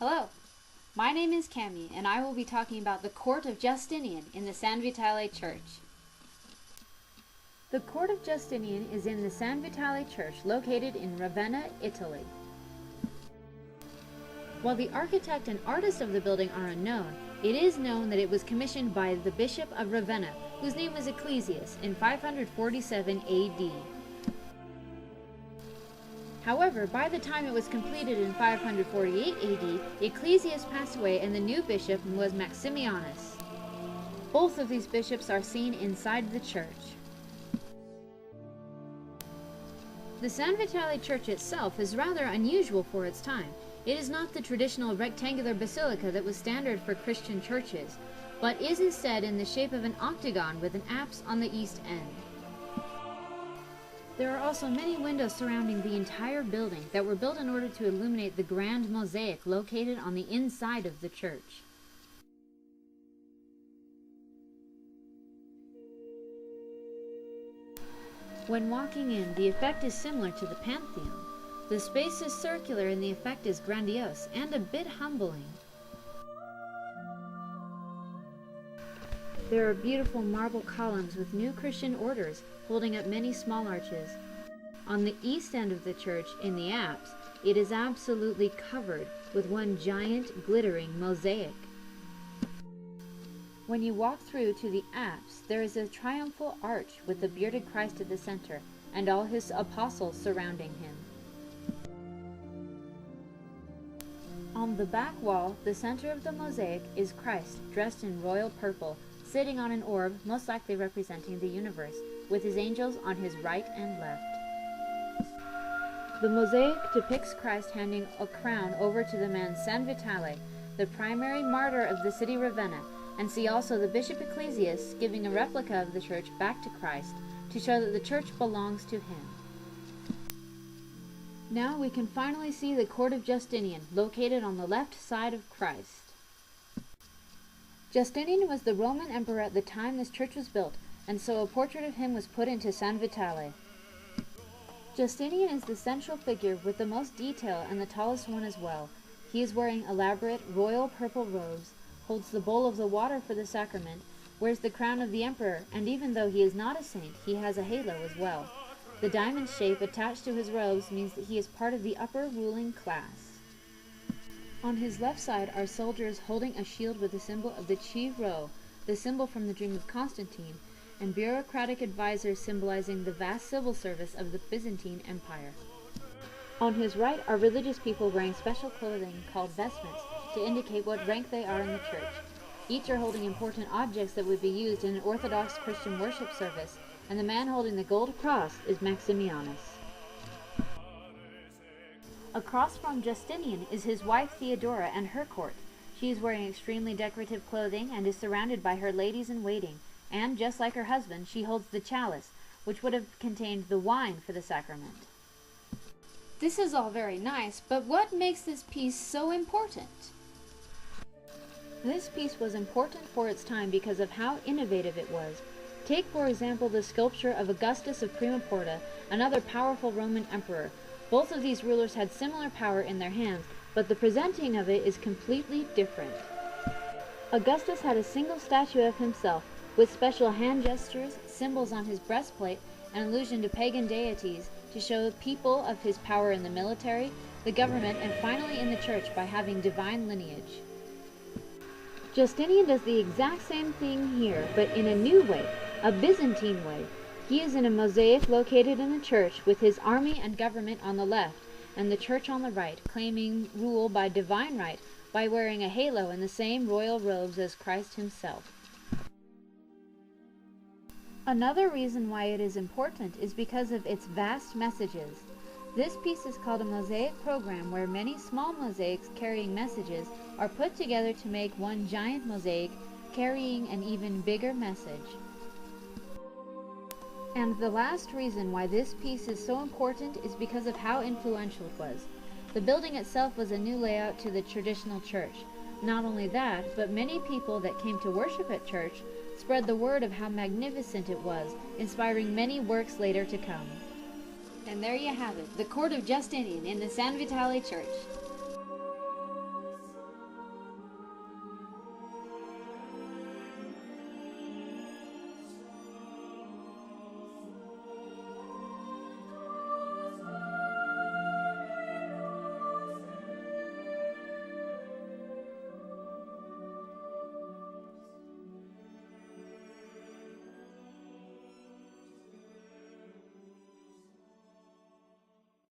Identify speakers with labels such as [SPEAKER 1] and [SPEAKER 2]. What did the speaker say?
[SPEAKER 1] Hello, my name is Cami, and I will be talking about the Court of Justinian in the San Vitale Church. The Court of Justinian is in the San Vitale Church located in Ravenna, Italy. While the architect and artist of the building are unknown, it is known that it was commissioned by the Bishop of Ravenna, whose name was Ecclesius, in 547 AD. However, by the time it was completed in 548 AD, Ecclesius passed away and the new bishop was Maximianus. Both of these bishops are seen inside the church. The San Vitale Church itself is rather unusual for its time. It is not the traditional rectangular basilica that was standard for Christian churches, but is instead in the shape of an octagon with an apse on the east end. There are also many windows surrounding the entire building that were built in order to illuminate the grand mosaic located on the inside of the church. When walking in, the effect is similar to the Pantheon. The space is circular and the effect is grandiose and a bit humbling. There are beautiful marble columns with new Christian orders holding up many small arches. On the east end of the church, in the apse, it is absolutely covered with one giant glittering mosaic. When you walk through to the apse, there is a triumphal arch with the bearded Christ at the center and all his apostles surrounding him. On the back wall, the center of the mosaic, is Christ, dressed in royal purple, sitting on an orb, most likely representing the universe, with his angels on his right and left. The mosaic depicts Christ handing a crown over to the man San Vitale, the primary martyr of the city Ravenna, and see also the Bishop Ecclesius giving a replica of the church back to Christ to show that the church belongs to him. Now we can finally see the Court of Justinian, located on the left side of Christ. Justinian was the Roman emperor at the time this church was built, and so a portrait of him was put into San Vitale. Justinian is the central figure with the most detail and the tallest one as well. He is wearing elaborate royal purple robes, holds the bowl of the water for the sacrament, wears the crown of the emperor, and even though he is not a saint, he has a halo as well. The diamond shape attached to his robes means that he is part of the upper ruling class. On his left side are soldiers holding a shield with the symbol of the Chi Rho, the symbol from the dream of Constantine, and bureaucratic advisors symbolizing the vast civil service of the Byzantine Empire. On his right are religious people wearing special clothing called vestments to indicate what rank they are in the church. Each are holding important objects that would be used in an Orthodox Christian worship service, and the man holding the gold cross is Maximianus. Across from Justinian is his wife Theodora and her court. She is wearing extremely decorative clothing and is surrounded by her ladies-in-waiting, and just like her husband, she holds the chalice, which would have contained the wine for the sacrament. This is all very nice, but what makes this piece so important? This piece was important for its time because of how innovative it was. Take, for example, the sculpture of Augustus of Prima Porta, another powerful Roman emperor. Both of these rulers had similar power in their hands, but the presenting of it is completely different. Augustus had a single statue of himself, with special hand gestures, symbols on his breastplate, an allusion to pagan deities, to show people of his power in the military, the government, and finally in the church by having divine lineage. Justinian does the exact same thing here, but in a new way, a Byzantine way. He is in a mosaic located in the church with his army and government on the left, and the church on the right, claiming rule by divine right by wearing a halo in the same royal robes as Christ himself. Another reason why it is important is because of its vast messages. This piece is called a mosaic program, where many small mosaics carrying messages are put together to make one giant mosaic carrying an even bigger message. And the last reason why this piece is so important is because of how influential it was. The building itself was a new layout to the traditional church. Not only that, but many people that came to worship at church spread the word of how magnificent it was, inspiring many works later to come. And there you have it, the Court of Justinian in the San Vitale Church.